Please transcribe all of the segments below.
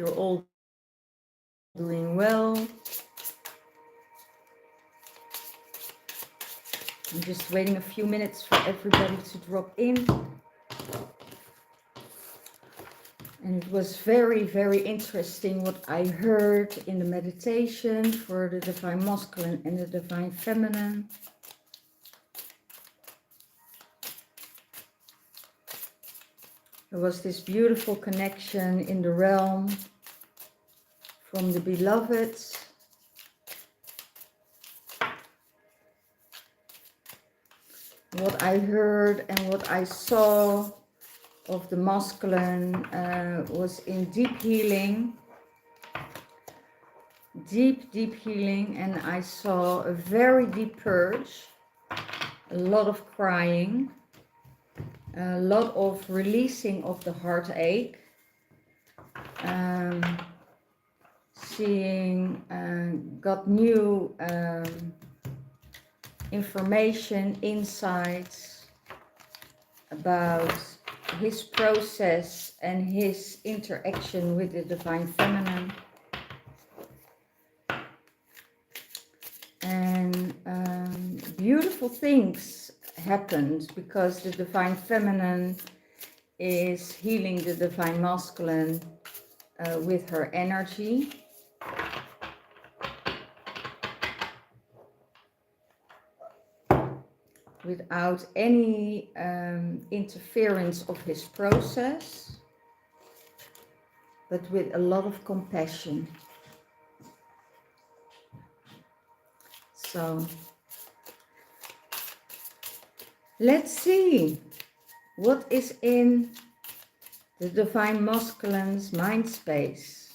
you're all doing well. I'm just waiting a few minutes for everybody to drop in. And it was very, very interesting what I heard in the meditation for the Divine Masculine and the Divine Feminine. There was this beautiful connection in the realm from the beloveds. What I heard and what I saw of the masculine was in deep healing. Deep healing, and I saw a very deep purge, a lot of crying, a lot of releasing of the heartache, seeing, got new information, insights about his process and his interaction with the Divine Feminine. And beautiful things happened because the Divine Feminine is healing the Divine Masculine with her energy. Without any interference of his process, but with a lot of compassion. So let's see what is in the Divine Masculine's mind space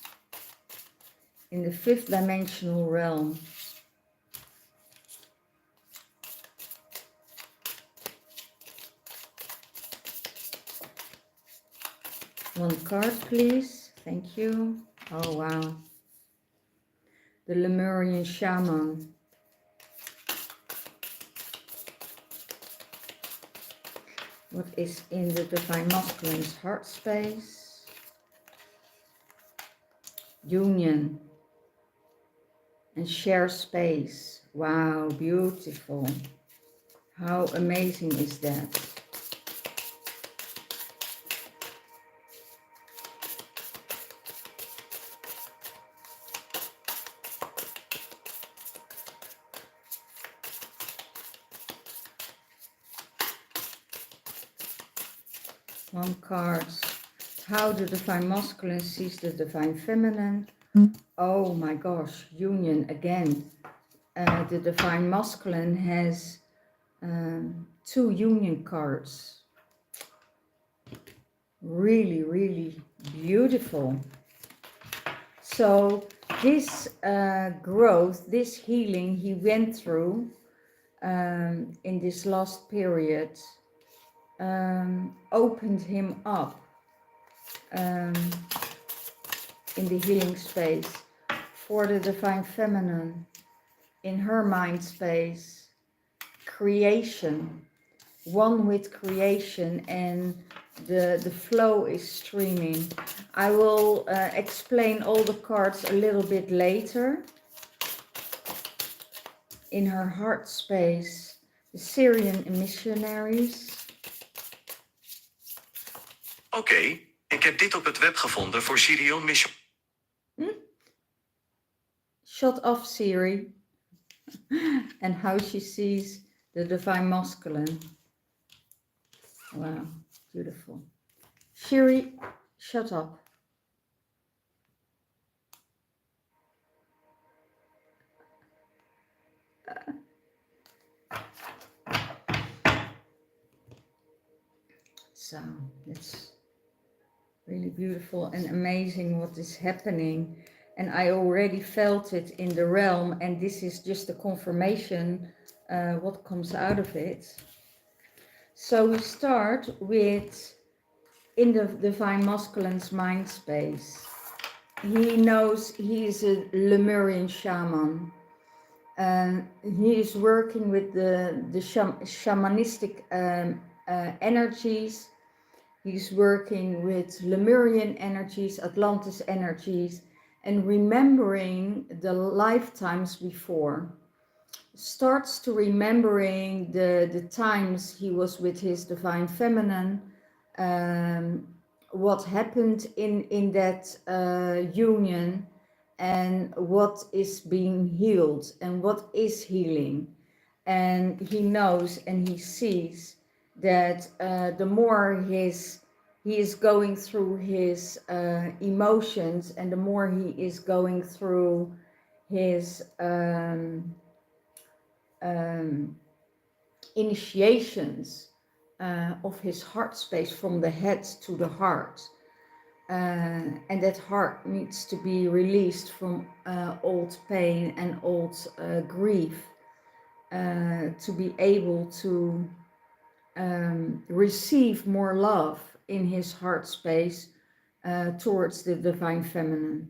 in the 5th dimensional realm. One card, please. Thank you. Oh, wow. The Lemurian Shaman. What is in the Divine Masculine's heart space? Union and share space. Wow, beautiful. How amazing is that? One card, how the Divine Masculine sees the Divine Feminine. Oh my gosh, union again. The Divine Masculine has 2 union cards. Really, really beautiful. So this growth, this healing he went through in this last period opened him up in the healing space for the Divine Feminine, in her mind space, creation, one with creation, and the flow is streaming. I will explain all the cards a little bit later. In her heart space, the Syrian missionaries. Oké, ik heb dit op het web gevonden voor Syrian Mission. Shut off, Siri. And how she sees the Divine Masculine. Wow, beautiful. Siri, shut up. So it's really beautiful and amazing what is happening, and I already felt it in the realm, and this is just a confirmation what comes out of it. So we start with in the Divine Masculine's mind space. He knows he is a Lemurian shaman, and he is working with the shamanistic energies. He's working with Lemurian energies, Atlantis energies, and remembering the lifetimes before. Starts to remembering the times he was with his divine feminine, what happened in that union, and what is being healed and what is healing. And he knows and he sees that the more he is going through his emotions, and the more he is going through his um, initiations of his heart space, from the head to the heart. And that heart needs to be released from old pain and old grief, to be able to receive more love in his heart space towards the divine feminine,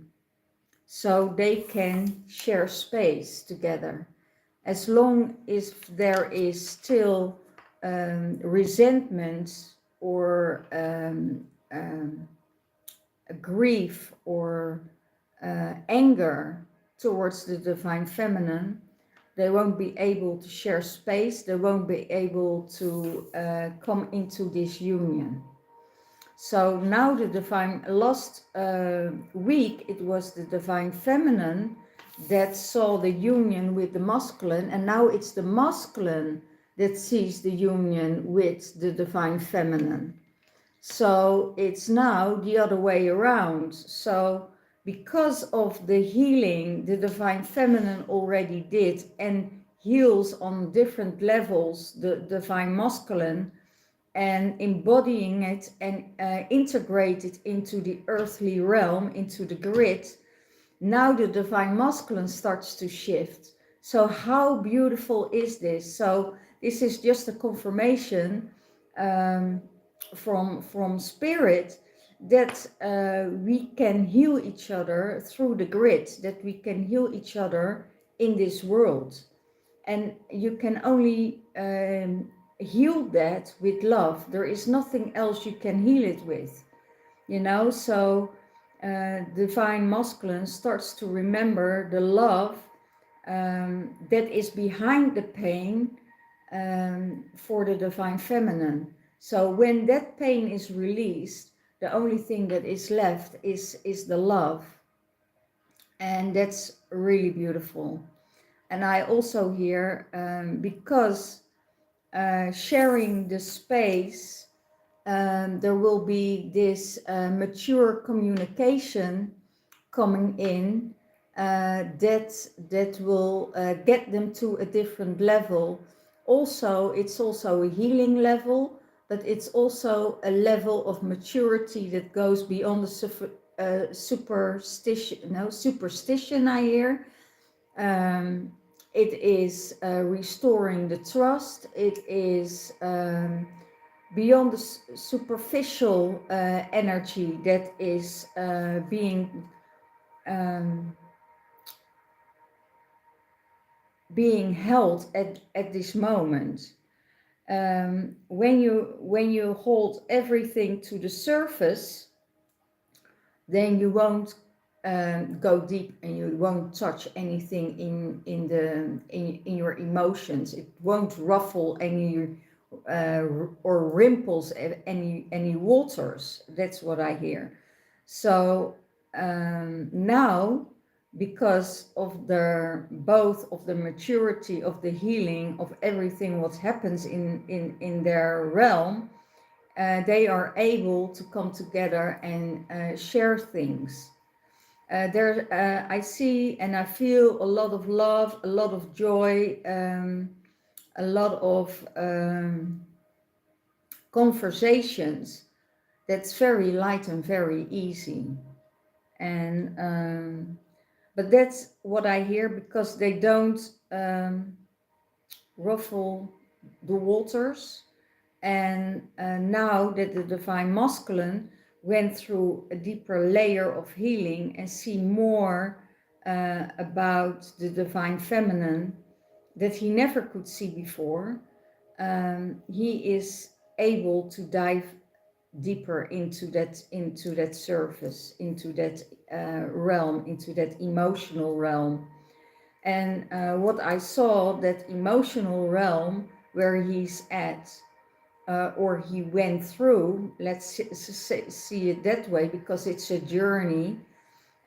so they can share space together. As long as there is still resentment or grief or anger towards the divine feminine, they won't be able to share space, they won't be able to come into this union. So now the divine, last week it was the divine feminine that saw the union with the masculine, and now it's the masculine that sees the union with the divine feminine. So it's now the other way around. So because of the healing the divine feminine already did and heals on different levels the divine masculine, and embodying it and integrate it into the earthly realm, into the grid, now the divine masculine starts to shift. So how beautiful is this? So this is just a confirmation from spirit that we can heal each other through the grid, that we can heal each other in this world. And you can only heal that with love. There is nothing else you can heal it with, you know. So divine masculine starts to remember the love that is behind the pain for the divine feminine. So when that pain is released, the only thing that is left is the love. And that's really beautiful. And I also hear, because sharing the space, there will be this mature communication coming in that will get them to a different level. Also, it's also a healing level, but it's also a level of maturity that goes beyond the superstition I hear. It is restoring the trust. It is beyond the superficial energy that is being held at this moment. When you hold everything to the surface, then you won't go deep, and you won't touch anything in your emotions. It won't ruffle any or rimples any waters. That's what I hear. So now, because of both of the maturity of the healing of everything what happens in their realm, they are able to come together and share things. I see and I feel a lot of love, a lot of joy, a lot of conversations. That's very light and very easy. And but that's what I hear, because they don't ruffle the waters. And now that the divine masculine went through a deeper layer of healing and see more about the divine feminine that he never could see before, he is able to dive deeper into that surface, into that realm, into that emotional realm. And what I saw, that emotional realm where he's at, or he went through, let's see it that way, because it's a journey.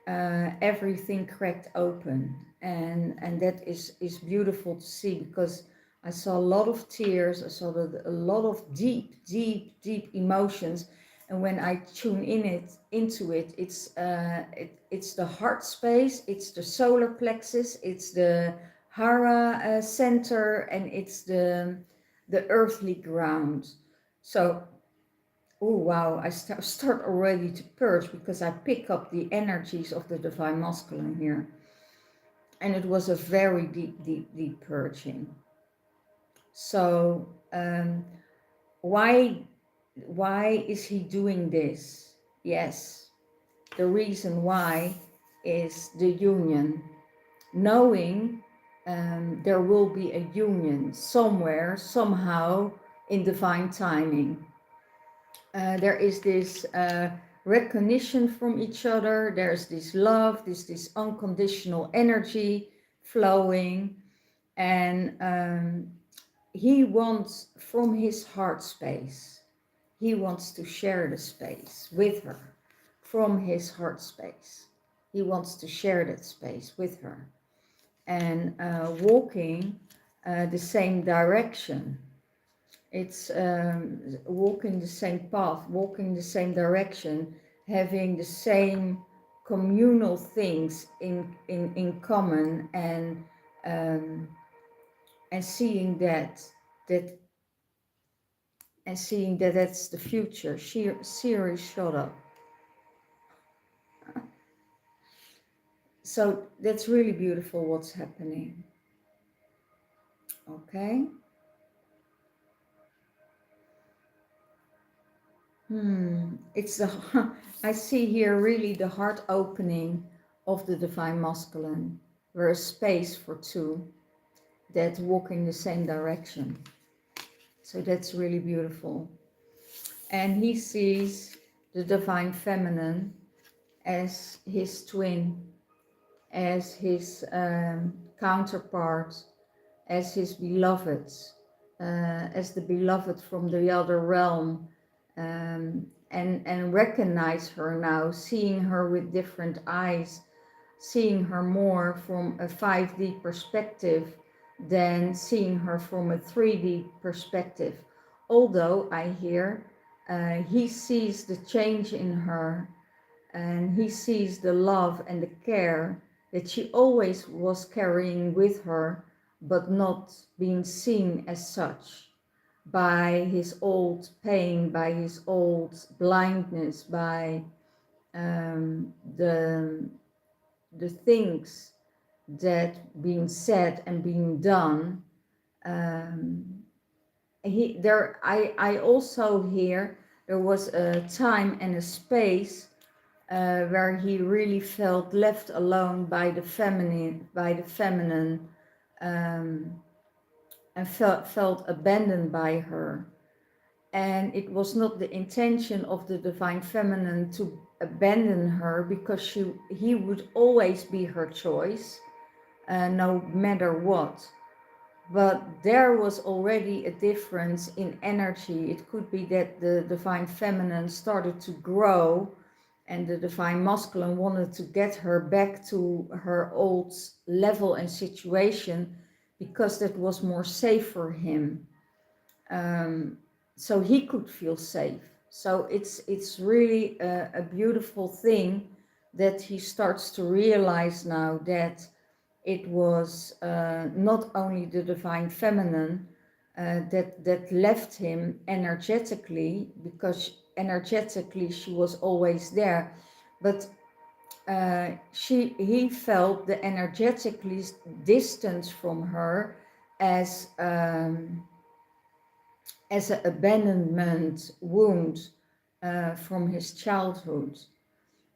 Everything cracked open, and that is beautiful to see, because I saw a lot of tears, I saw a lot of deep emotions. And when I tune into it, it's the heart space, it's the solar plexus, it's the hara center, and it's the earthly ground. So, oh wow, I start already to purge, because I pick up the energies of the divine masculine here. And it was a very deep purging. So why is he doing this? Yes, the reason why is the union. Knowing there will be a union somewhere, somehow, in divine timing. There is this recognition from each other. There's this love, this unconditional energy flowing. And he wants, from his heart space, he wants to share the space with her. From his heart space, he wants to share that space with her. And walking the same direction. It's walking the same path, walking the same direction, having the same communal things in common, and seeing that that's the future. Siri, shut up. So that's really beautiful what's happening. Okay. It's the I see here really the heart opening of the divine masculine, where a space for two that walk in the same direction. So that's really beautiful. And he sees the divine feminine as his twin, as his counterpart, as his beloved, as the beloved from the other realm. And recognize her now, seeing her with different eyes, seeing her more from a 5D perspective than seeing her from a 3D perspective. Although I hear he sees the change in her, and he sees the love and the care that she always was carrying with her, but not being seen as such, by his old pain, by his old blindness, by the things that being said and being done. I also hear there was a time and a space where he really felt left alone by the feminine, and felt abandoned by her. And it was not the intention of the divine feminine to abandon her, because he would always be her choice, no matter what. But there was already a difference in energy. It could be that the divine feminine started to grow, and the divine masculine wanted to get her back to her old level and situation, because that was more safe for him. So he could feel safe. So it's really a beautiful thing that he starts to realize now, that it was not only the divine feminine that left him energetically, because energetically she was always there, but he felt the energetically distance from her as an abandonment wound from his childhood.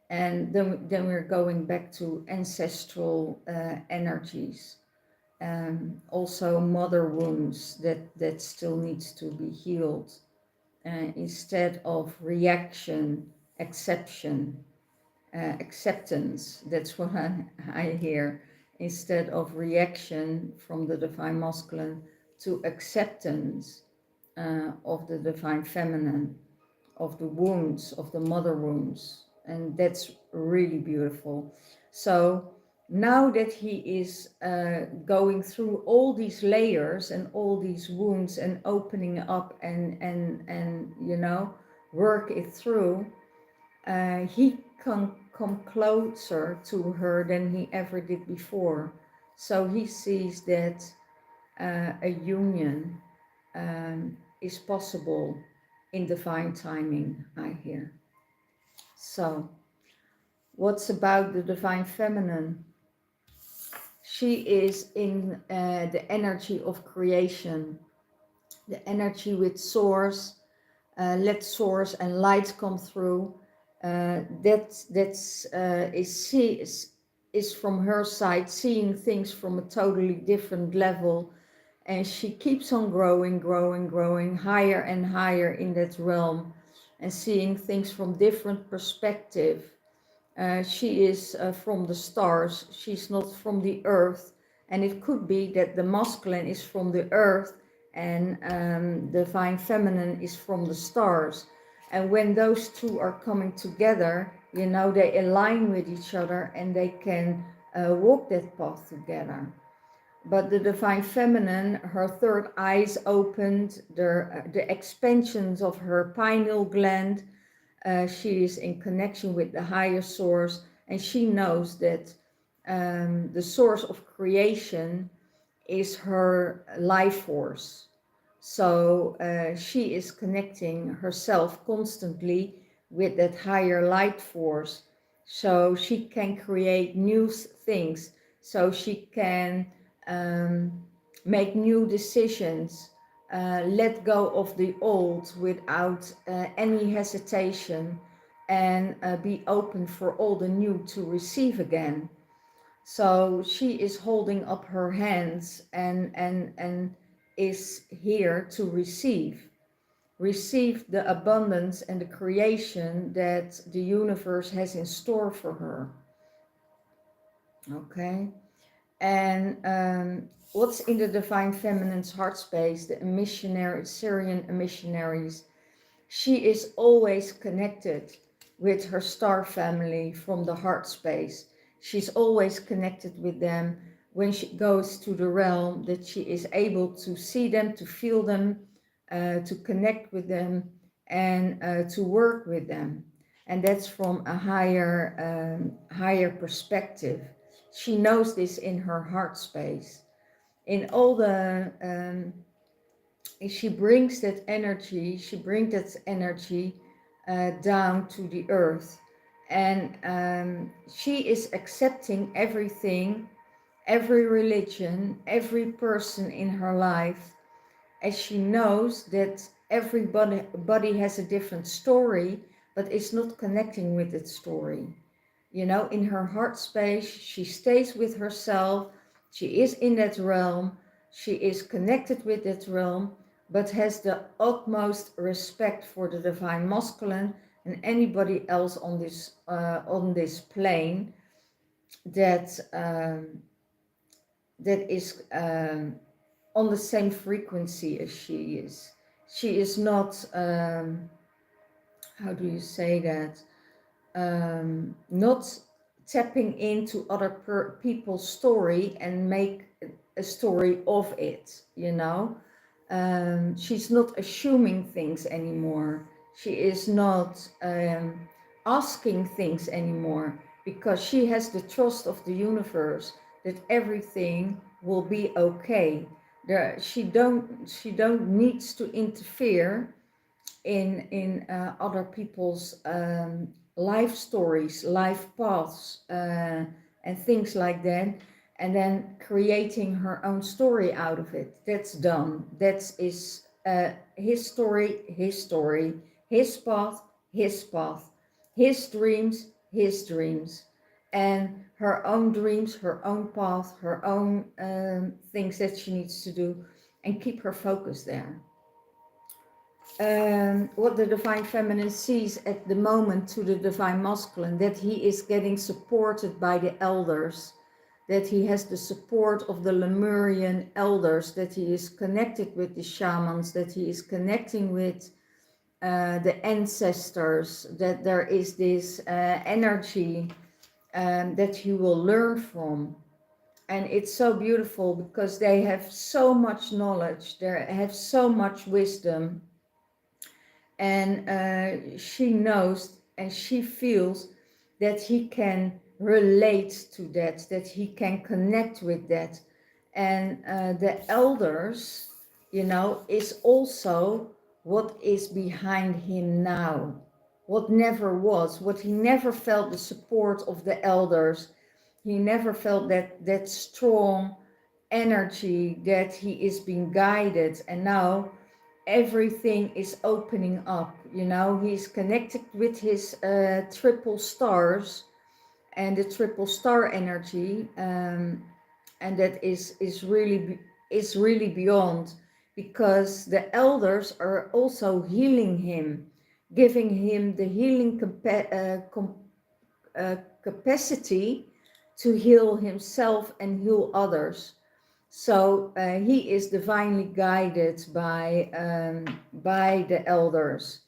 And then we're going back to ancestral energies, also mother wounds that still needs to be healed. instead of reaction, acceptance. That's what I hear. Instead of reaction from the divine masculine to acceptance of the divine feminine, of the wounds, of the mother wounds. And that's really beautiful. So now that he is going through all these layers and all these wounds and opening up and you know, work it through, he can come closer to her than he ever did before. So he sees that a union is possible in divine timing, I hear. So, what's about the divine feminine? She is in the energy of creation, the energy with source. Let source and light come through. Is from her side, seeing things from a totally different level, and she keeps on growing higher and higher in that realm, and seeing things from different perspective. She is from the stars, she's not from the earth, and it could be that the masculine is from the earth and the divine feminine is from the stars. And when those two are coming together, you know, they align with each other and they can walk that path together. But the divine feminine, her third eye is opened, the expansions of her pineal gland. She is in connection with the higher source, and she knows that the source of creation is her life force. So she is connecting herself constantly with that higher light force, so she can create new things, so she can make new decisions, let go of the old without any hesitation, and be open for all the new to receive again. So she is holding up her hands and is here to receive the abundance and the creation that the universe has in store for her. Okay. And what's in the divine feminine's heart space, the missionary, Syrian missionaries, she is always connected with her star family from the heart space. She's always connected with them. When she goes to the realm, that she is able to see them, to feel them, to connect with them, and to work with them. And that's from a higher perspective. She knows this in her heart space. In all the she brings that energy down to the earth, and she is accepting everything, every religion, every person in her life, as she knows that everybody has a different story, but is not connecting with that story. You know, in her heart space, she stays with herself, she is in that realm, she is connected with that realm, but has the utmost respect for the divine masculine and anybody else on this plane that is on the same frequency as she is. She is not, how do you say that? Not tapping into other people's story and make a story of it, you know. She's not assuming things anymore. She is not asking things anymore, because she has the trust of the universe that everything will be okay. She don't needs to interfere in other people's life stories, life paths, and things like that, and then creating her own story out of it. That's done. That is his story, his path, his dreams, and her own dreams, her own path, her own things that she needs to do, and keep her focus there. what the divine feminine sees at the moment to the divine masculine, that he is getting supported by the elders, that he has the support of the Lemurian elders, that he is connected with the shamans, that he is connecting with the ancestors, that there is this energy that he will learn from. And it's so beautiful because they have so much knowledge, they have so much wisdom, and she knows and she feels that he can relate to that, that he can connect with that. And the elders, you know, is also what is behind him now, what never was, what he never felt the support of the elders. He never felt that strong energy, that he is being guided, and now everything is opening up. You know, he's connected with his triple stars and the triple star energy, and that is really beyond, because the elders are also healing him, giving him the healing capacity to heal himself and heal others. So he is divinely guided by the elders,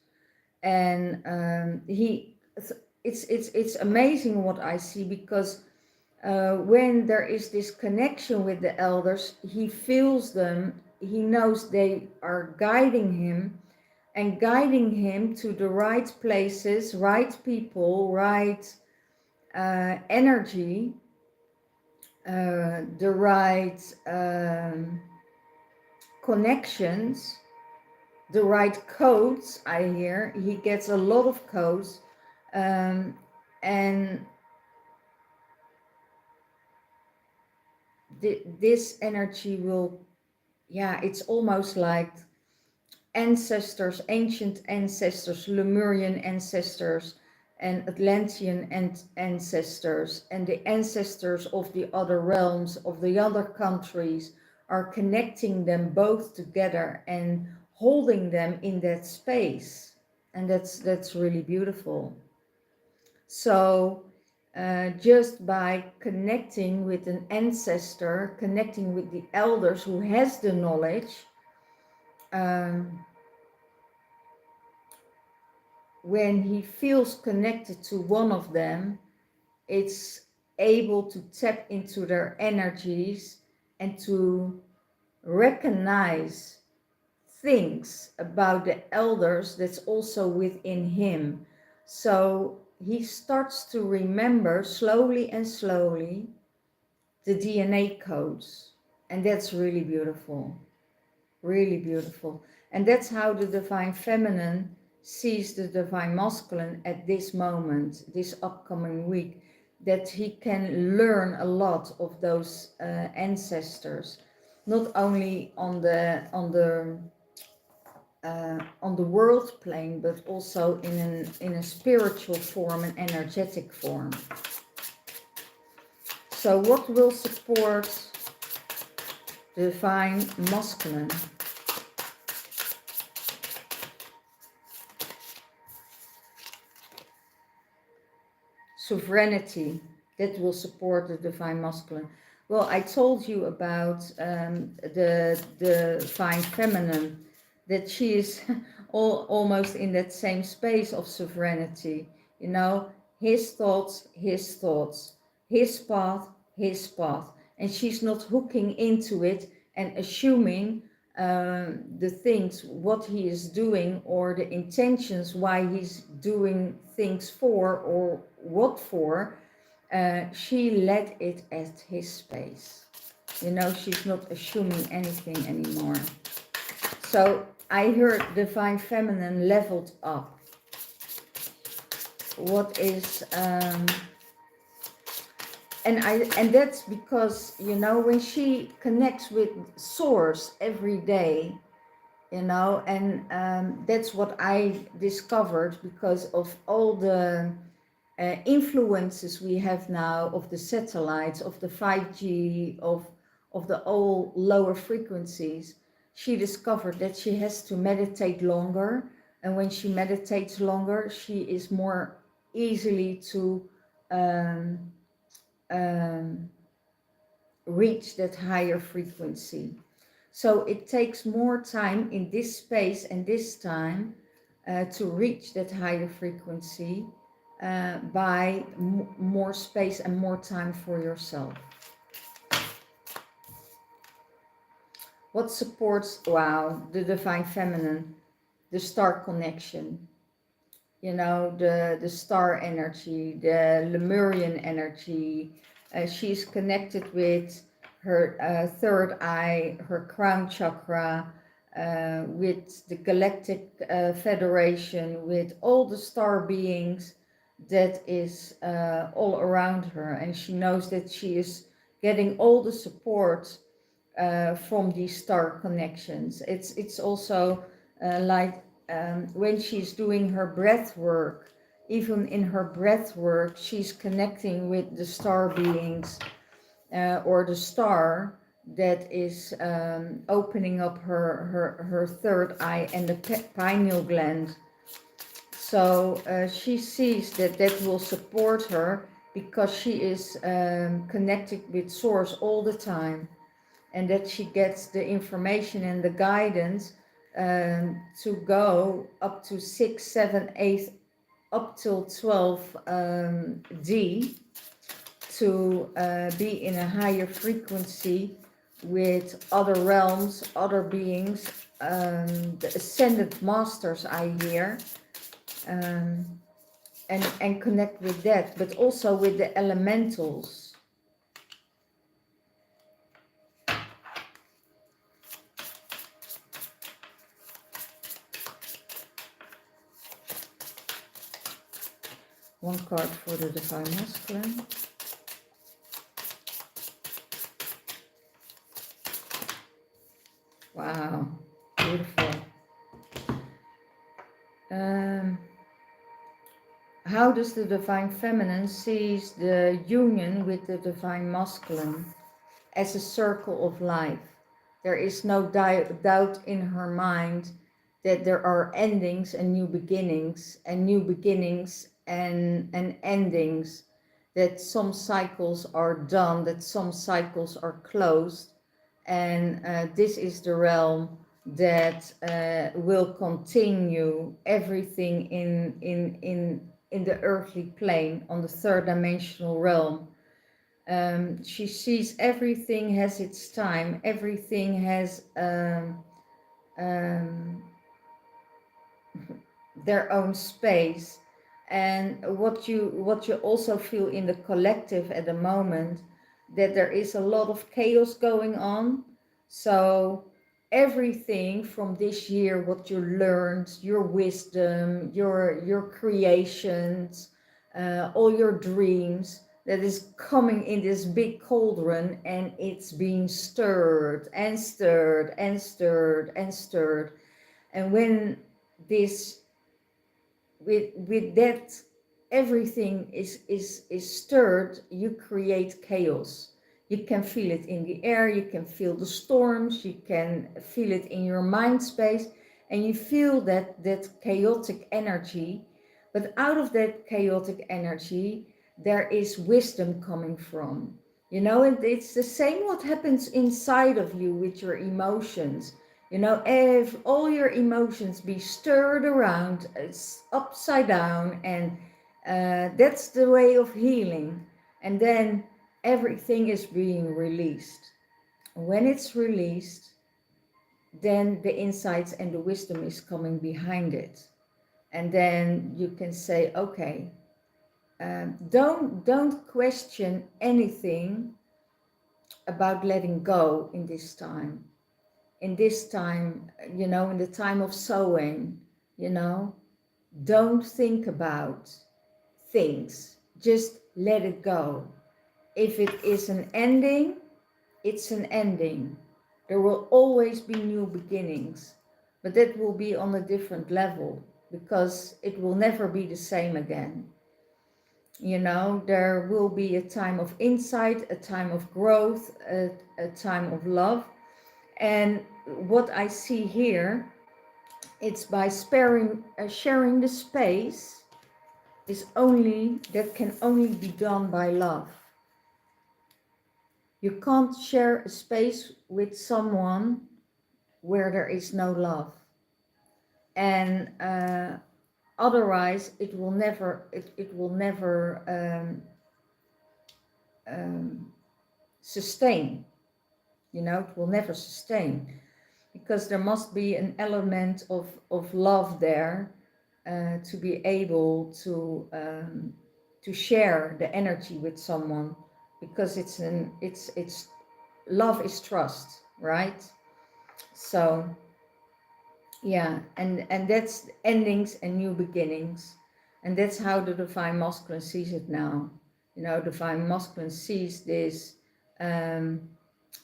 and it's amazing what I see, because when there is this connection with the elders, he feels them, he knows they are guiding him, and guiding him to the right places, right people, right energy, the right connections, the right codes. I hear he gets a lot of codes, and this energy will, yeah, it's almost like ancestors, ancient ancestors, Lemurian ancestors, and Atlantean ancestors, and the ancestors of the other realms, of the other countries, are connecting them both together and holding them in that space. And that's really beautiful. So just by connecting with an ancestor, connecting with the elders who has the knowledge, when he feels connected to one of them, it's able to tap into their energies and to recognize things about the elders that's also within him. So he starts to remember slowly and slowly the DNA codes, and that's really beautiful. Really beautiful. And that's how the divine feminine sees the divine masculine at this moment, this upcoming week, that he can learn a lot of those ancestors, not only on the world plane, but also in a spiritual form, an energetic form. So what will support the divine masculine? Sovereignty, that will support the divine masculine. Well, I told you about the divine feminine, that she is almost in that same space of sovereignty. You know, his thoughts, his path, and she's not hooking into it and assuming the things, what he is doing, or the intentions why he's doing things for, or what for. She let it at his space. You know, she's not assuming anything anymore. So I heard divine feminine leveled up. What is and that's because, you know, when she connects with source every day, you know, and that's what I discovered because of all the influences we have now of the satellites, of the 5G, of the all lower frequencies. she discovered that she has to meditate longer, and when she meditates longer, she is more easily to um, um, reach that higher frequency. So it takes more time in this space and this time to reach that higher frequency by more space and more time for yourself. What supports, wow, the divine feminine, the star connection, you know, the star energy, the Lemurian energy. She's connected with her third eye, her crown chakra, with the galactic federation, with all the star beings that is all around her. And she knows that she is getting all the support from these star connections. It's also like when she's doing her breath work, even in her breath work, she's connecting with the star beings or the star that is opening up her third eye and the pineal gland. So she sees that that will support her because she is connected with Source all the time, and that she gets the information and the guidance to go up to 6, 7, 8, up till 12 D, to be in a higher frequency with other realms, other beings, the ascended masters I hear, and connect with that, but also with the elementals. One card for the divine masculine. Wow, beautiful. How does the divine feminine sees the union with the divine masculine as a circle of life? There is no doubt in her mind that there are endings and new beginnings, and new beginnings and endings, that some cycles are done, that some cycles are closed, and this is the realm that will continue everything in the earthly plane, on the third dimensional realm. She sees everything has its time, everything has their own space. And what you also feel in the collective at the moment, that there is a lot of chaos going on. So everything from this year, what you learned, your wisdom, your creations, all your dreams, that is coming in this big cauldron, and it's being stirred and stirred and stirred and stirred. And when this, with that, everything is stirred, you create chaos. You can feel it in the air, you can feel the storms, you can feel it in your mind space, and you feel that chaotic energy. But out of that chaotic energy, there is wisdom coming from, you know. And it's the same what happens inside of you with your emotions. You know, if all your emotions be stirred around, it's upside down, and that's the way of healing. And then everything is being released. When it's released, then the insights and the wisdom is coming behind it. And then you can say, okay, don't question anything about letting go in this time. In this time, you know, in the time of sowing, you know, don't think about things. Just let it go. If it is an ending, it's an ending. There will always be new beginnings, but that will be on a different level, because it will never be the same again. You know, there will be a time of insight, a time of growth, a time of love. And what I see here, it's by sharing the space that can only be done by love. You can't share a space with someone where there is no love, and otherwise it will never sustain. You know, it will never sustain, because there must be an element of love there to be able to share the energy with someone, because it's love is trust, right? So yeah, and that's endings and new beginnings, and that's how the divine masculine sees it now. You know, divine masculine sees this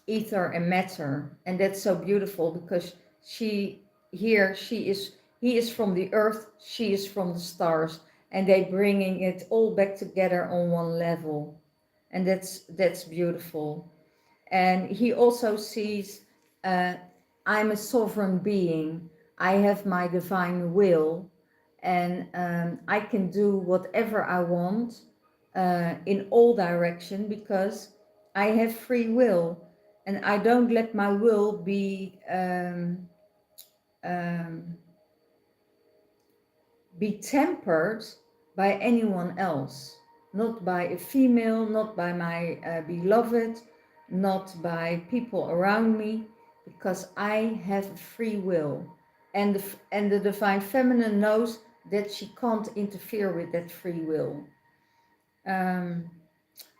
ether and matter, and that's so beautiful, because he is from the earth, she is from the stars, and they bringing it all back together on one level, and that's beautiful. And he also sees, I'm a sovereign being, I have my divine will, and I can do whatever I want in all direction, because I have free will, and I don't let my will be tempered by anyone else, not by a female, not by my beloved, not by people around me, because I have a free will, and the divine feminine knows that she can't interfere with that free will.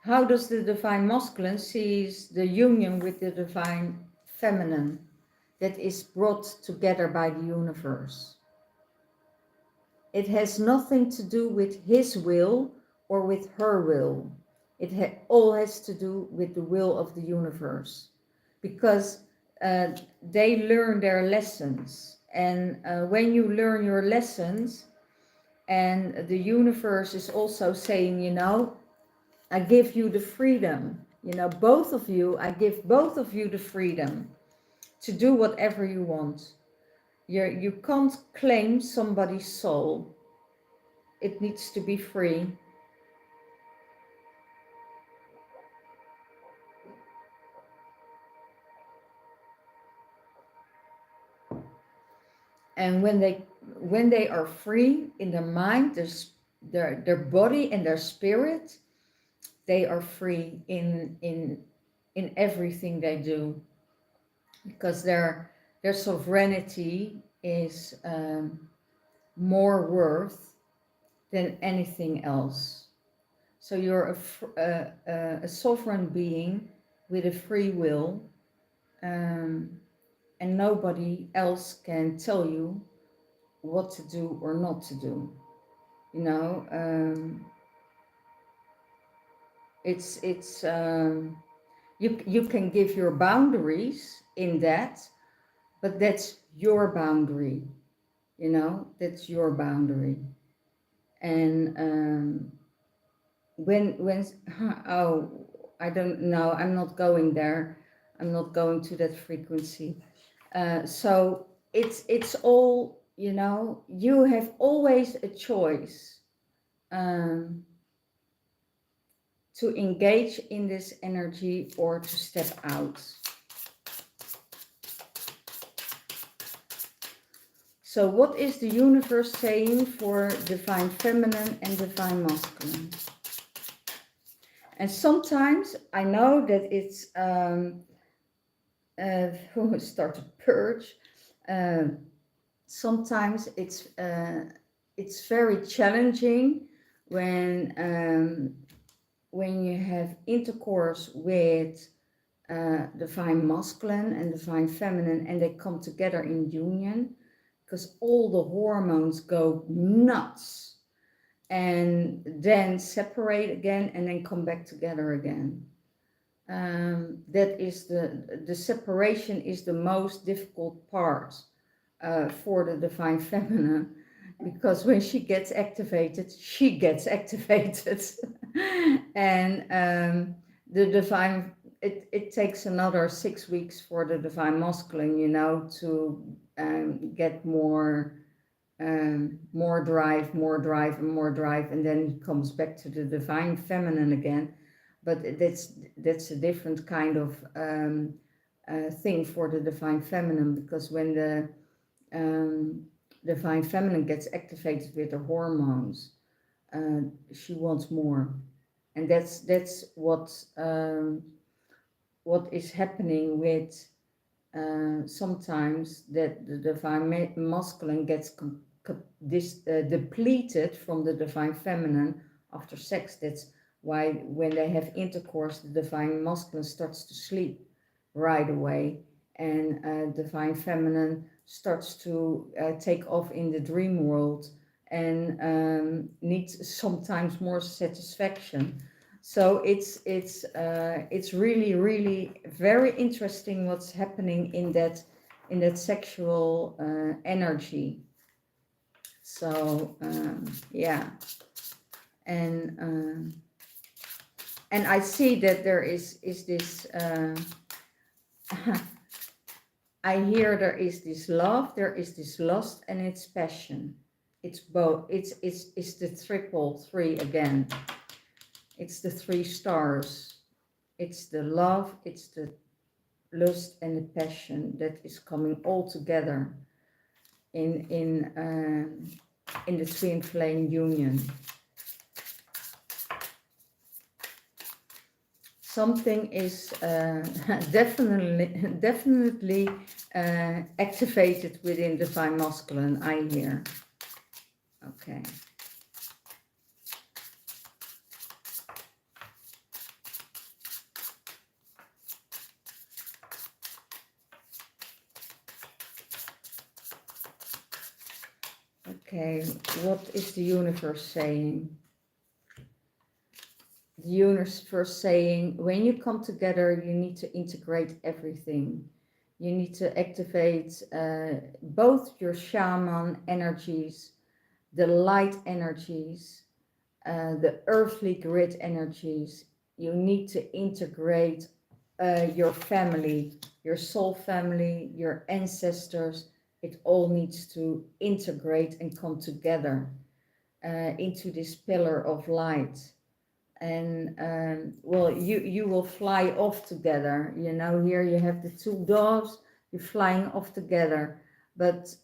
How does the divine masculine sees the union with the divine feminine that is brought together by the universe? It has nothing to do with his will or with her will. It all has to do with the will of the universe, because they learn their lessons. And when you learn your lessons, and the universe is also saying, you know, I give you the freedom, you know, both of you, I give both of you the freedom to do whatever you want. You can't claim somebody's soul. It needs to be free. And when they are free in their mind, their body and their spirit, they are free in everything they do, because their sovereignty is more worth than anything else. So you're a sovereign being with a free will, and nobody else can tell you what to do or not to do. You know, you can give your boundaries in that, but that's your boundary. You know, that's your boundary. And when I don't know, I'm not going there, I'm not going to that frequency. So it's all, you know, you have always a choice to engage in this energy or to step out. So what is the universe saying for divine feminine and divine masculine? And sometimes I know that it's start to purge. Sometimes it's very challenging when you have intercourse with divine masculine and divine feminine, and they come together in union, because all the hormones go nuts, and then separate again and then come back together again. That is the separation is the most difficult part for the divine feminine, because when she gets activated, she gets activated. And the divine it takes another 6 weeks for the divine masculine, you know, to get more drive, more drive, and more drive, and then he comes back to the divine feminine again. But that's a different kind of thing for the divine feminine, because when the divine feminine gets activated with the hormones, she wants more, and that's what is happening with sometimes, that the divine masculine gets depleted from the divine feminine after sex. That's why when they have intercourse, the divine masculine starts to sleep right away, and divine feminine starts to take off in the dream world, and needs sometimes more satisfaction. So it's really very interesting what's happening in that sexual energy. So yeah, and I see that there is this. I hear there is this love, there is this lust, and it's passion. It's both. It's the triple three again. It's the 3 stars. It's the love, it's the lust, and the passion that is coming all together in the twin flame union. Something is definitely activated within divine masculine, I hear. Okay. Okay, what is the universe saying? The universe saying, when you come together, you need to integrate everything. You need to activate both your shaman energies, the light energies, the earthly grid energies. You need to integrate your family, your soul family, your ancestors. It all needs to integrate and come together into this pillar of light. And well, you will fly off together. You know, here you have the 2 dogs, you're flying off together, but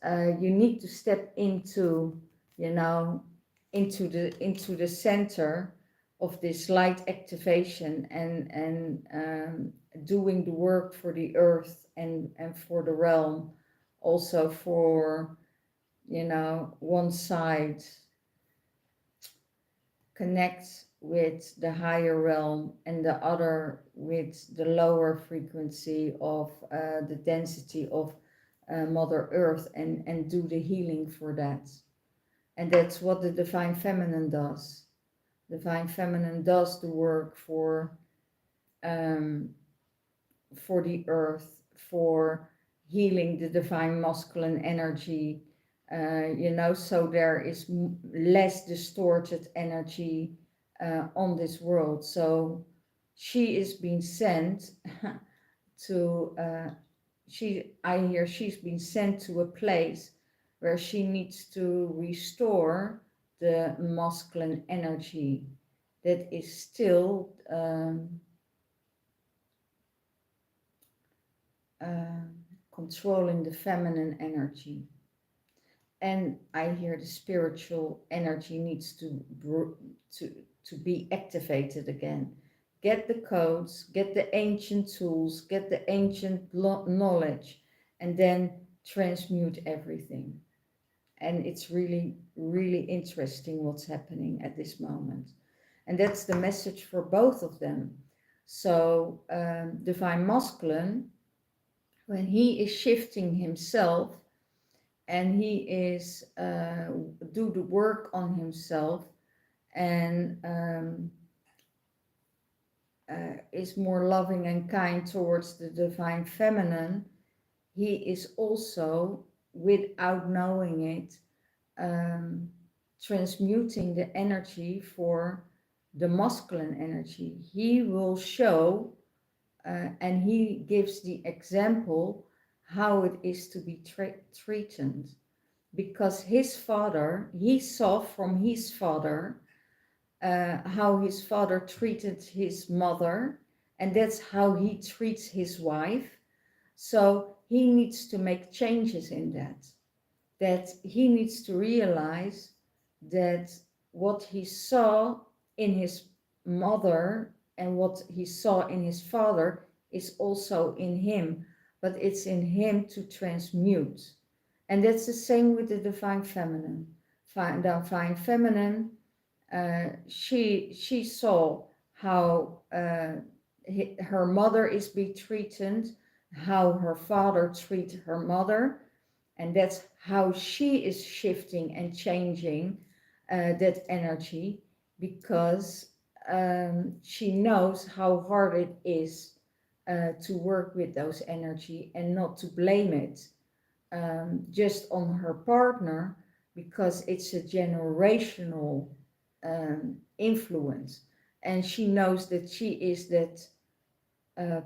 you need to step into, you know, into the center of this light activation, and doing the work for the earth and for the realm, also for, you know, one side connect with the higher realm, and the other with the lower frequency of the density of Mother Earth, and do the healing for that. And that's what the divine feminine does. Divine feminine does the work for the earth, for healing the divine masculine energy, you know, so there is less distorted energy on this world. So she is being sent to I hear she's been sent to a place where she needs to restore the masculine energy that is still controlling the feminine energy. And I hear the spiritual energy needs to be activated again. Get the codes, get the ancient tools, get the ancient knowledge, and then transmute everything. And it's really interesting what's happening at this moment. And that's the message for both of them. So divine masculine, when he is shifting himself, and he is do the work on himself, and is more loving and kind towards the divine feminine, he is also, without knowing it, transmuting the energy for the masculine energy. He will show and he gives the example how it is to be treated, because his father, he saw from his father how his father treated his mother, and that's how he treats his wife. So he needs to make changes in that he needs to realize that what he saw in his mother and what he saw in his father is also in him, but it's in him to transmute. And that's the same with the divine feminine. Divine feminine, she saw how her mother is being treated, how her father treats her mother, and that's how she is shifting and changing that energy, because she knows how hard it is to work with those energy and not to blame it just on her partner, because it's a generational influence, and she knows that she is that uh,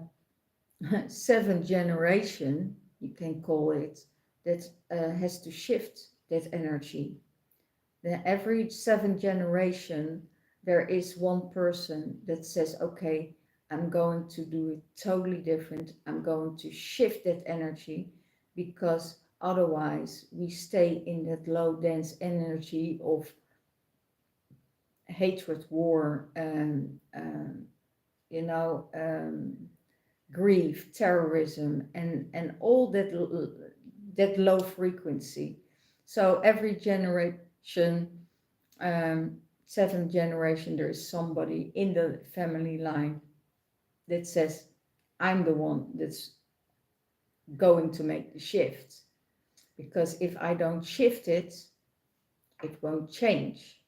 seventh generation, you can call it, that has to shift that energy. Then every seventh generation, there is one person that says, okay, I'm going to do it totally different. I'm going to shift that energy, because otherwise we stay in that low dense energy of hatred, war, you know, grief, terrorism, and all that low frequency. So every generation, seventh generation, there is somebody in the family line that says, I'm the one that's going to make the shift, because if I don't shift it, it won't change.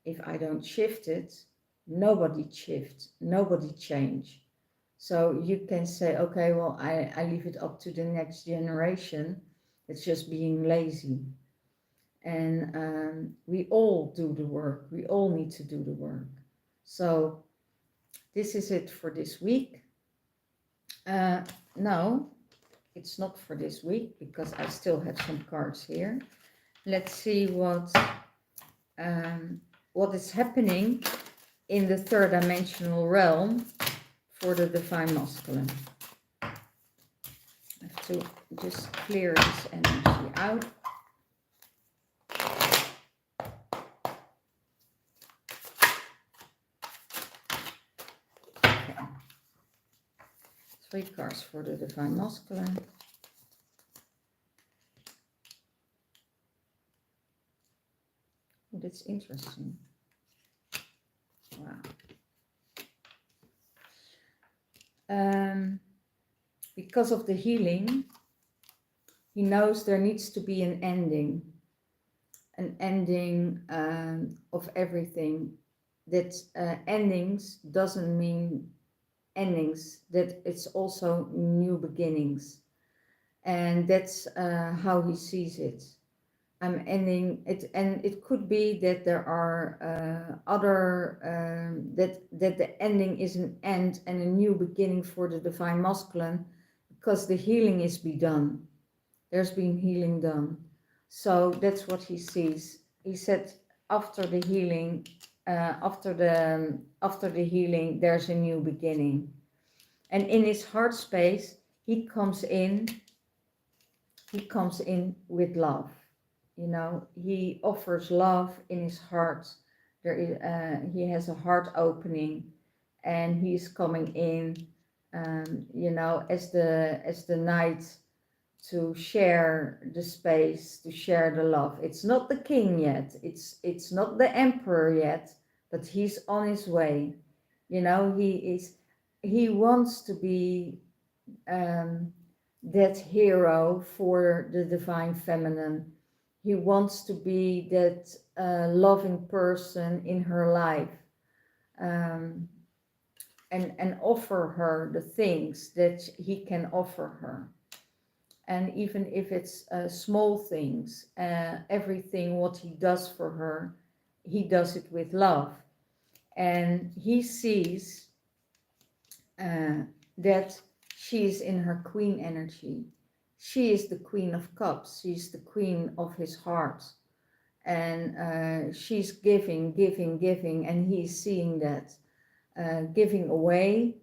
If I don't shift it, nobody shifts, nobody change. So you can say, okay, well, I leave it up to the next generation. It's just being lazy. And we all do the work. We all need to do the work. So this is it for this week. No, it's not for this week, because I still have some cards here. Let's see what is happening in the third dimensional realm for the divine masculine. I have to just clear this energy out. Okay. 3 cards for the divine masculine. Oh, that's interesting. Wow. Because of the healing, he knows there needs to be an ending of everything. That endings doesn't mean endings, that it's also new beginnings. And that's how he sees it. I'm ending it, and it could be that there are that the ending is an end and a new beginning for the divine masculine, because the healing is be done. There's been healing done. So that's what he sees. He said after the healing, after the healing, there's a new beginning. And in his heart space, he comes in with love. You know, he offers love in his heart. There is, he has a heart opening, and he's coming in, you know, as the knight, to share the space, to share the love. It's not the king yet. It's not the emperor yet, but he's on his way. You know, he wants to be that hero for the divine feminine. He wants to be that loving person in her life, and offer her the things that he can offer her. And even if it's small things, everything what he does for her, he does it with love. And he sees that she is in her queen energy. She is the Queen of Cups. She's the queen of his heart. And she's giving, giving, giving, and he's seeing that. Giving away,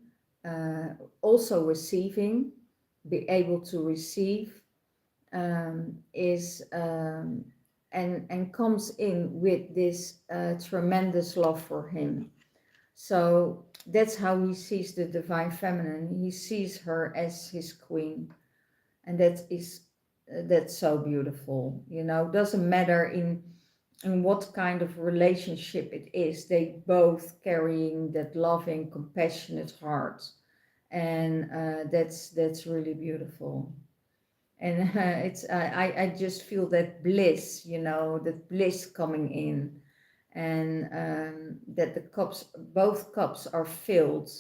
also receiving, be able to receive, is and comes in with this tremendous love for him. So that's how he sees the divine feminine. He sees her as his queen, and that's so beautiful. You know, doesn't matter in what kind of relationship it is, they both carrying that loving, compassionate heart, and that's really beautiful. And it's I just feel that bliss, you know, that bliss coming in, and that the cups, both cups are filled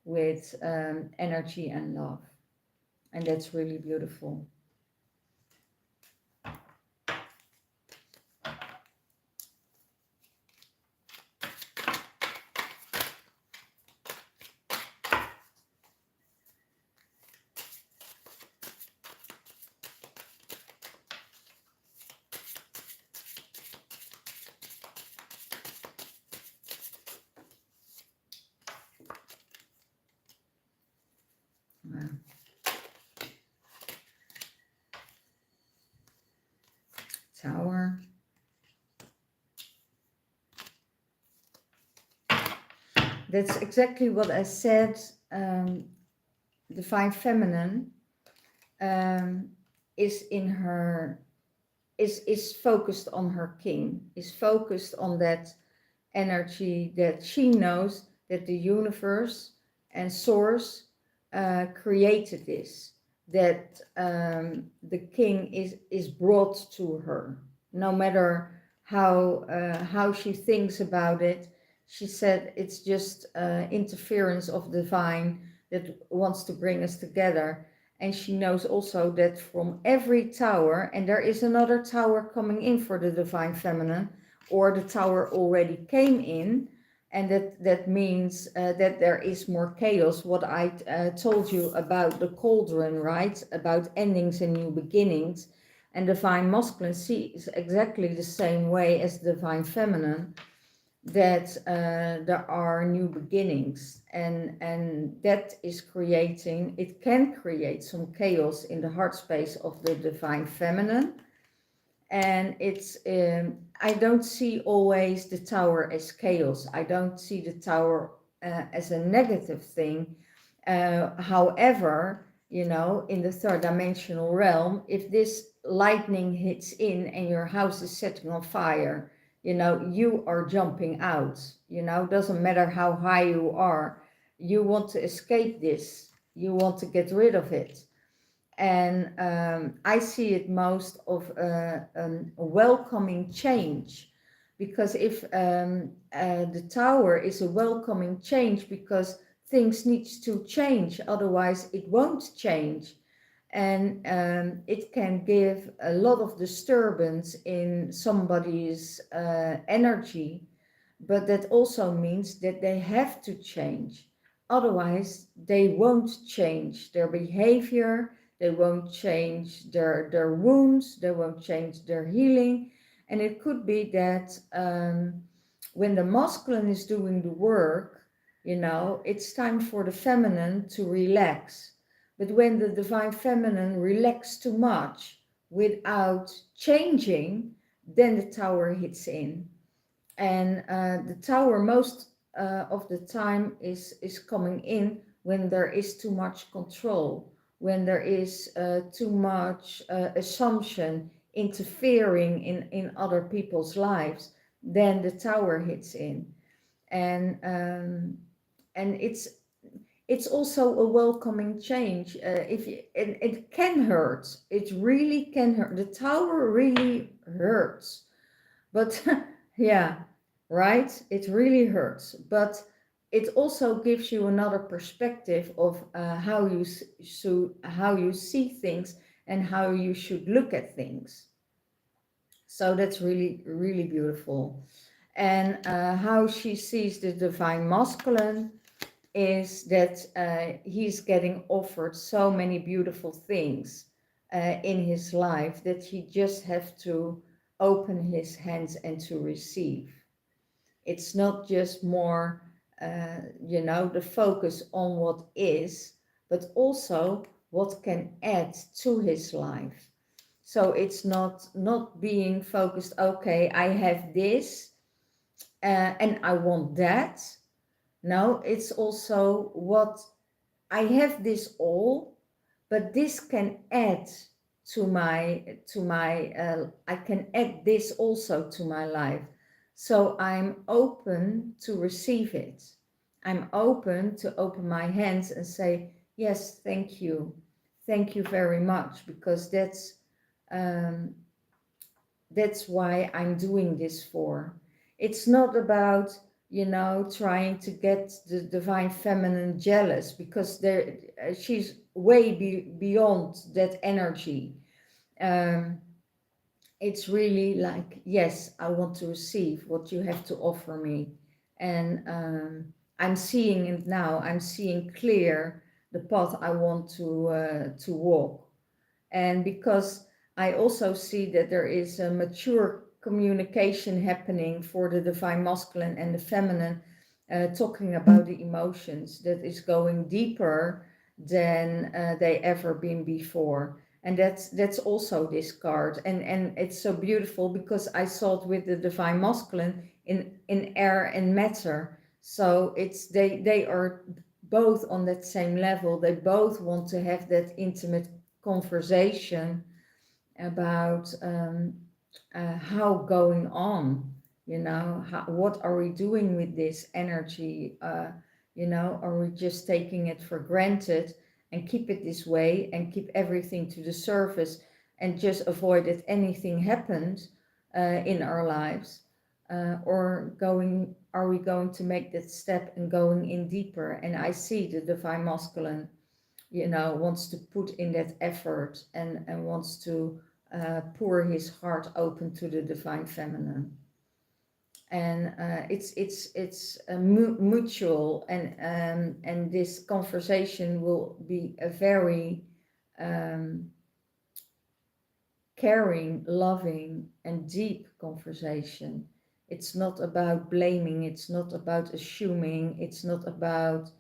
with energy and love, and that's really beautiful. Wow. Tower. That's exactly what I said. Divine feminine um, is in her, is focused on her king, is focused on that energy that she knows that the universe and source created this, that the king is brought to her, no matter how she thinks about it. She said it's just interference of divine that wants to bring us together. And she knows also that from every tower, and there is another tower coming in for the divine feminine, or the tower already came in, and that means that there is more chaos. What I told you about the cauldron, right? About endings and new beginnings. And divine masculine sees exactly the same way as divine feminine, that there are new beginnings, and that is creating, it can create some chaos in the heart space of the divine feminine. And it's I don't see always the tower as chaos. I don't see the tower as a negative thing. However, you know, in the third dimensional realm, if this lightning hits in and your house is setting on fire, you know, you are jumping out. You know, doesn't matter how high you are, you want to escape this, you want to get rid of it. And I see it most of a welcoming change, because if the tower is a welcoming change, because things needs to change, otherwise it won't change. And it can give a lot of disturbance in somebody's energy, but that also means that they have to change. Otherwise, they won't change their behavior, they won't change their wounds, they won't change their healing. And it could be that when the masculine is doing the work, you know, it's time for the feminine to relax. But when the divine feminine relaxes too much without changing, then the tower hits in. And the tower most of the time is coming in when there is too much control, when there is too much assumption, interfering in other people's lives. Then the tower hits in. And it's also a welcoming change. If you, and it can hurt, it really can hurt. The tower really hurts, but yeah, right, it really hurts, but it also gives you another perspective of how you see things and how you should look at things. So that's really, really beautiful. And how she sees the divine masculine, is that he's getting offered so many beautiful things in his life that he just have to open his hands and to receive. It's not just more, the focus on what is, but also what can add to his life. So it's not being focused, okay, I have this and I want that. No, it's also what I have this all, but this can add to my I can add this also to my life. So I'm open to receive it. I'm open to open my hands and say, yes, thank you. Thank you very much, because um, that's why I'm doing this for. It's not about, trying to get the divine feminine jealous, because she's way beyond that energy. Um, it's really like, yes, I want to receive what you have to offer me. And I'm seeing it now. I'm seeing clear the path I want to walk. And because I also see that there is a mature communication happening for the divine masculine and the feminine, talking about the emotions, that is going deeper than they ever been before. And that's also this card. And it's so beautiful, because I saw it with the divine masculine in air and matter. So they are both on that same level. They both want to have that intimate conversation about how going on, what are we doing with this energy, are we just taking it for granted and keep it this way and keep everything to the surface and just avoid that anything happens in our lives, or are we going to make that step and going in deeper? And I see the divine masculine wants to put in that effort, and wants to pour his heart open to the divine feminine. And it's a mutual, and this conversation will be a very caring, loving, and deep conversation. It's not about blaming, it's not about assuming, it's not about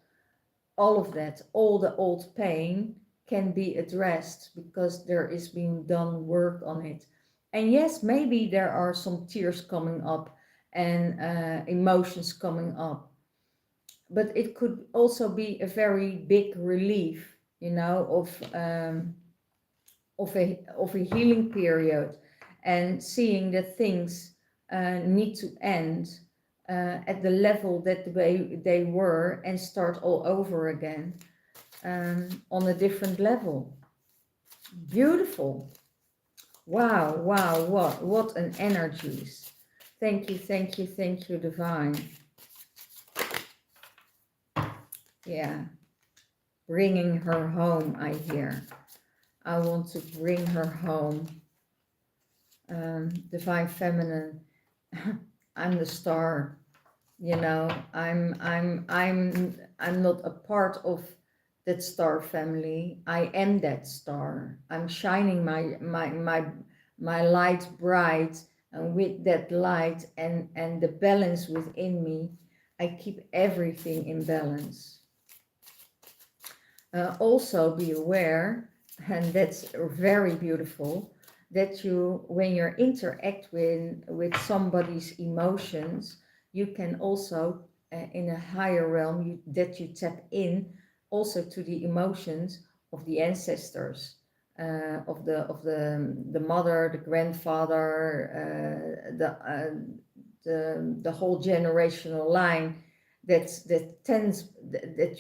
all of that. All the old pain can be addressed because there is being done work on it. And yes, maybe there are some tears coming up and emotions coming up, but it could also be a very big relief, of a healing period, and seeing that things need to end at the level that they were, and start all over again, on a different level. Beautiful. Wow, wow, what an energies. Thank you, thank you, thank you, divine. Yeah, bringing her home, I hear. I want to bring her home. Divine feminine. I'm the star. I'm not a part of that star family. I am that star. I'm shining my light bright, and with that light and the balance within me, I keep everything in balance. Also be aware, and that's very beautiful, that when you interact with somebody's emotions, you can also, in a higher realm, that you tap in also to the emotions of the ancestors, of the mother, the grandfather, the whole generational line, that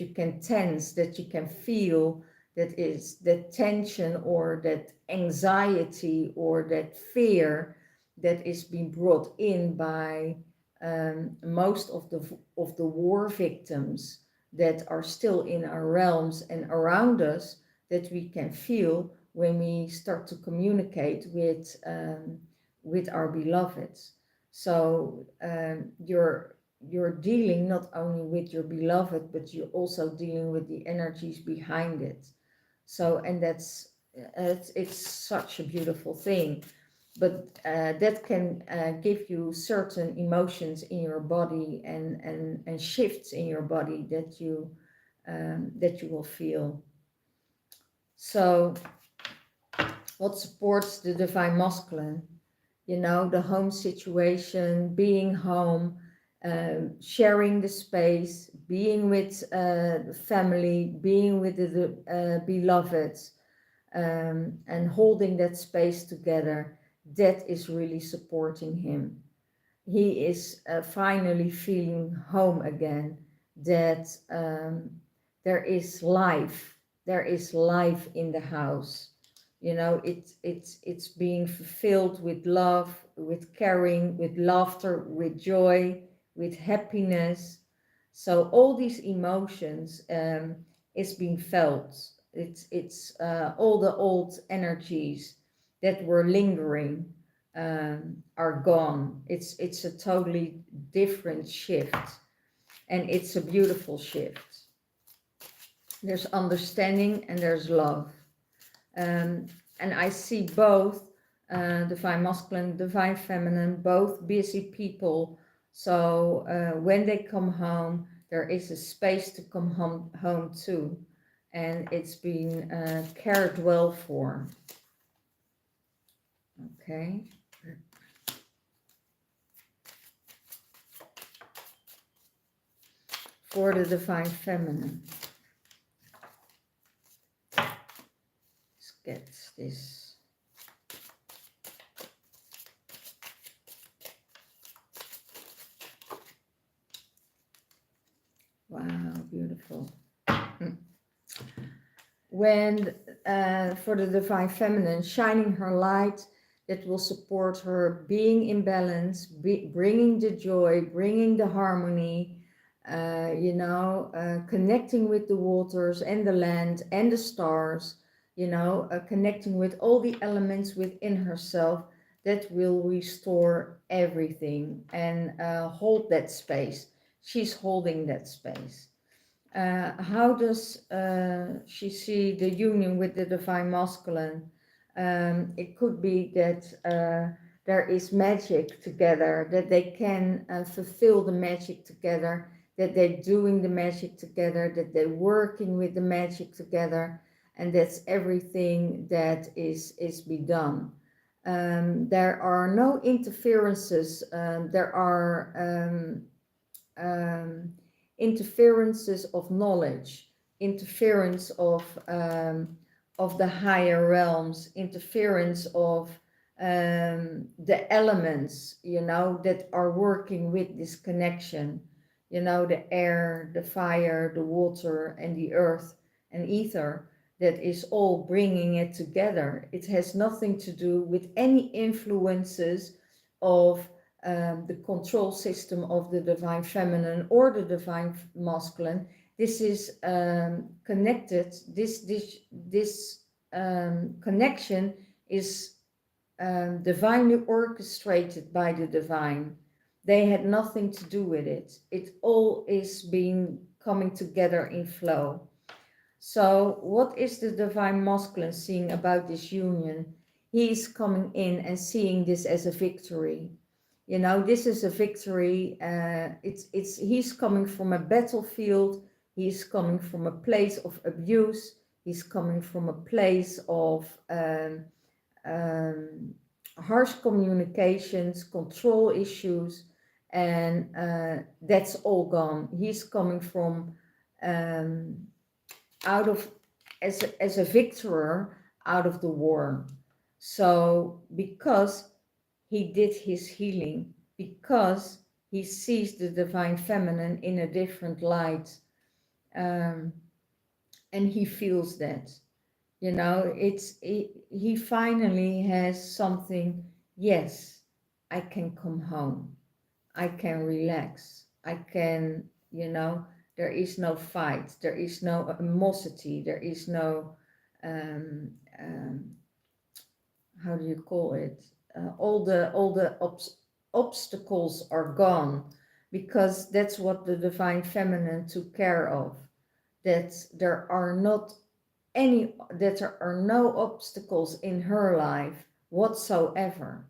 you can tense, that you can feel, that is that tension or that anxiety or that fear that is being brought in by most of the war victims that are still in our realms and around us, that we can feel when we start to communicate with our beloveds. So you're dealing not only with your beloved, but you're also dealing with the energies behind it. So, and that's it's such a beautiful thing. But that can give you certain emotions in your body, and shifts in your body that you will feel. So, what supports the divine masculine? You know, the home situation, being home, sharing the space, being with the family, being with the beloveds, and holding that space together. That is really supporting him. He is finally feeling home again, that there is life, there is life in the house. You know, it's being fulfilled with love, with caring, with laughter, with joy, with happiness. So all these emotions is being felt. It's all the old energies that were lingering are gone. It's a totally different shift, and it's a beautiful shift. There's understanding and there's love, and I see both divine masculine, divine feminine, both busy people. So when they come home, there is a space to come home to, and it's being cared well for. Okay. For the divine feminine. Let's get this. Wow, beautiful. When for the divine feminine, shining her light that will support her being in balance, bringing the joy, bringing the harmony, connecting with the waters and the land and the stars, connecting with all the elements within herself that will restore everything, and hold that space. She's holding that space. How does she see the union with the divine masculine? It could be that there is magic together, that they can fulfill the magic together, that they're doing the magic together, that they're working with the magic together, and that's everything that is be done. There are no interferences. There are interferences of knowledge, interference of the higher realms, interference of the elements, that are working with this connection. The air, the fire, the water, and the earth and ether, that is all bringing it together. It has nothing to do with any influences of the control system of the divine feminine or the divine masculine. This is connected. This connection is divinely orchestrated by the divine. They had nothing to do with it. It all is being coming together in flow. So what is the divine masculine seeing about this union? He is coming in and seeing this as a victory. This is a victory. He's coming from a battlefield. He's coming from a place of abuse. He's coming from a place of harsh communications, control issues, and that's all gone. He's coming from out of as a victor out of the war. So because he did his healing, because he sees the divine feminine in a different light, and he feels that, he finally has something. Yes, I can come home, I can relax, I can, there is no fight, there is no animosity, there is no how do you call it? All the obstacles are gone. because that's what the divine feminine took care of, that there are no obstacles in her life whatsoever.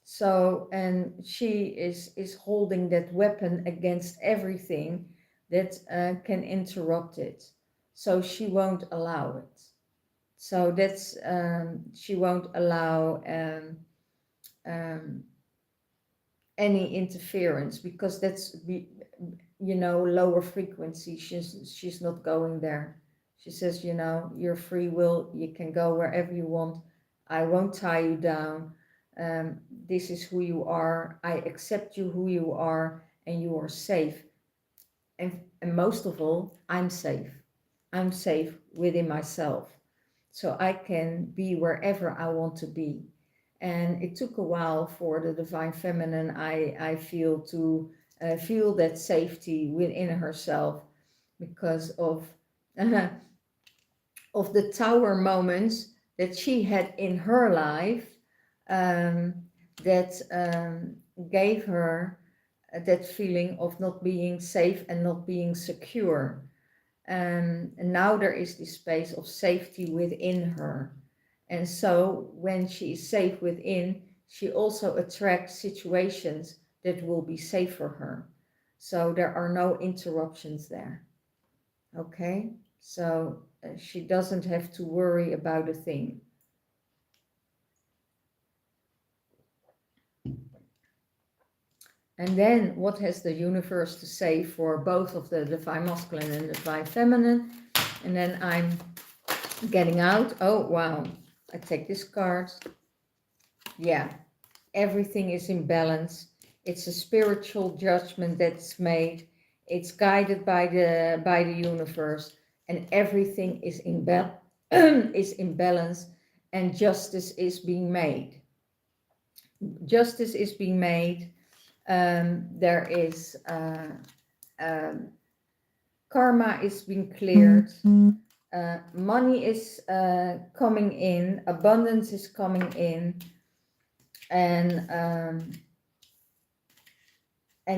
So, and she is holding that weapon against everything that can interrupt it. So she won't allow it. So that's she won't allow um, any interference, because that's lower frequency. She's not going there. She says, your free will, you can go wherever you want. I won't tie you down. This is who you are. I accept you who you are, and you are safe. And most of all, I'm safe. I'm safe within myself. So I can be wherever I want to be. And it took a while for the divine feminine, I feel, to feel that safety within herself, because of of the tower moments that she had in her life, um, that gave her that feeling of not being safe and not being secure. And now there is this space of safety within her. And so when she is safe within, she also attracts situations that will be safe for her. So there are no interruptions there. Okay? So she doesn't have to worry about a thing. And then what has the universe to say for both of the divine masculine and the divine feminine? And then I'm getting out. Oh, wow. I take this card. Yeah, everything is in balance. It's a spiritual judgment that's made. It's guided by the universe, and everything is is in balance, and justice is being made. Justice is being made. There is karma is being cleared. Money is coming in. Abundance is coming in. And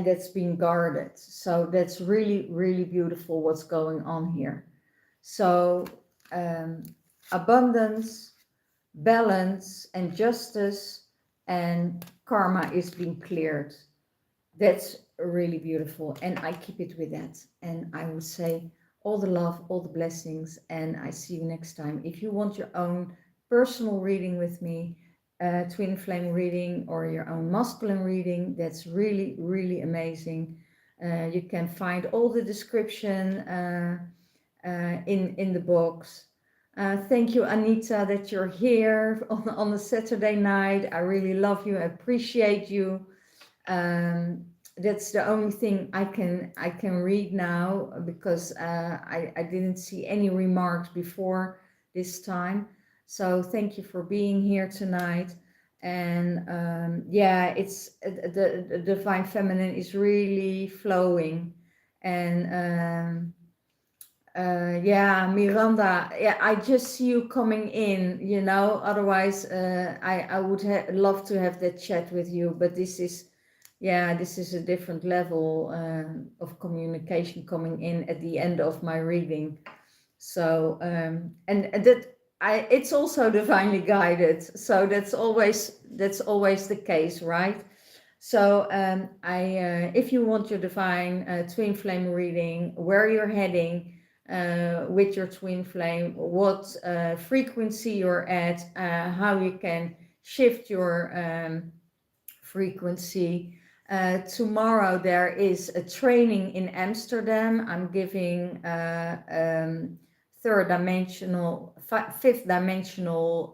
that's being guarded. So that's really, really beautiful what's going on here. So abundance, balance, and justice, and karma is being cleared. That's really beautiful, and I keep it with that. And I would say all the love, all the blessings, and I see you next time. If you want your own personal reading with me, twin flame reading, or your own masculine reading, that's really, really amazing. You can find all the description in the box. Thank you, Anita, that you're here on a Saturday night. I really love you, I appreciate you. That's the only thing I can read now, because I didn't see any remarks before this time. So thank you for being here tonight. And yeah, it's the divine feminine is really flowing. And yeah, Miranda, yeah, I just see you coming in, otherwise I would love to have that chat with you, but this is a different level of communication coming in at the end of my reading. So and that it's also divinely guided, so that's always the case, right? So if you want your divine twin flame reading, where you're heading with your twin flame, what frequency you're at, how you can shift your frequency. Tomorrow there is a training in Amsterdam. I'm giving fifth dimensional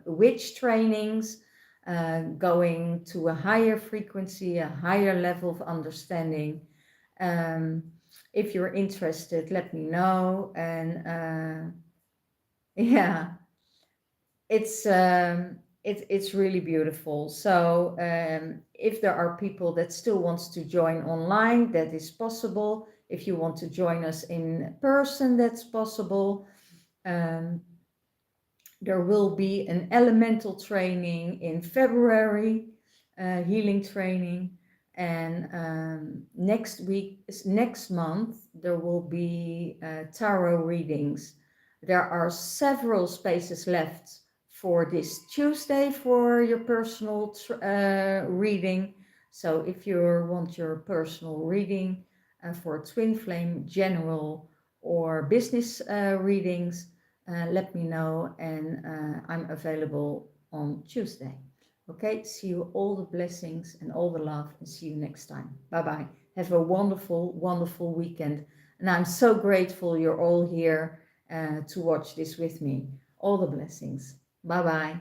witch trainings, going to a higher frequency, a higher level of understanding. If you're interested, let me know. And yeah, it's really beautiful. So if there are people that still wants to join online, that is possible. If you want to join us in person, that's possible. There will be an elemental training in February, healing training. And next month, there will be tarot readings. There are several spaces left for this Tuesday for your personal reading. So if you want your personal reading for Twinflame general or business readings, let me know, and I'm available on Tuesday. Okay, see you all the blessings and all the love, and see you next time. Bye bye. Have a wonderful, wonderful weekend. And I'm so grateful you're all here to watch this with me. All the blessings. Bye bye.